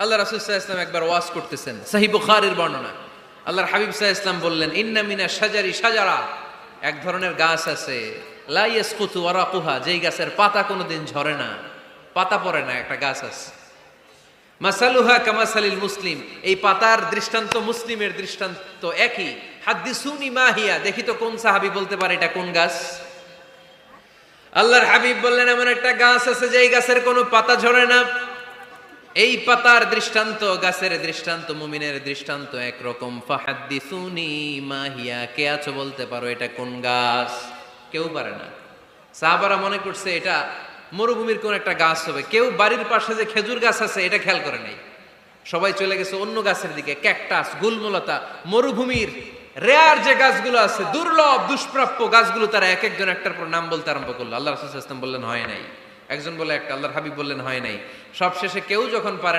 আল্লাহ রাসূল সাল্লাল্লাহু আলাইহি ওয়াসাল্লাম একবার ওয়াজ করতেছেন, সহিহ বুখারীর বর্ণনা। আল্লাহর হাবিব সাল্লাল্লাহু আলাইহি ওয়াসাল্লাম বললেন, ইন্না মিনা শাজারি শাজারা, এক ধরনের গাছ আছে, লা ইয়াসকুতু ওয়ারাকুহা, যেই গাছের পাতা কোনোদিন ঝরে না, পাতা পড়ে না, একটা গাছ আছে। মাসালুহা কামাসালিল মুসলিম, এই পাতার দৃষ্টান্ত মুসলিমের দৃষ্টান্ত একই। হাদ্দিসুনি মা হিয়া, দেখি তো কোন সাহাবী বলতে পারে এটা কোন গাছ। আল্লাহর হাবিব বললেন, এমন একটা গাছ আছে যেই গাছের কোনো পাতা ঝরে না। এই পাতার দৃষ্টান্ত, গাছের দৃষ্টান্ত, মুমিনের দৃষ্টান্ত একরকম। ফাহাদ্দিসুনি মা হিয়া, কে আছো বলতে পারো এটা কোন গাছ? কেউ পারে না। সাহাবারা মনে করছে এটা মরুভূমির কোন একটা গাছ হবে। কেউ বাড়ির পাশে যে খেজুর গাছ আছে এটা খেয়াল করে নাই, সবাই চলে গেছে অন্য গাছের দিকে। ক্যাকটাস, গুলমলতা, মরুভূমির রেয়ার যে গাছগুলো আছে, দুর্লভ দুষ্প্রাপ্য গাছগুলো, তারা এক একজন একটার পর নাম বলতে আরম্ভ করলো। আল্লাহ রাসূল সাল্লাল্লাহু আলাইহি ওয়াসাল্লাম বললেন হয় নাই, একজন বলে একটা, আল্লাহর হাবিব বললেন হয় নাই। সবশেষে কেউ যখন পারে না,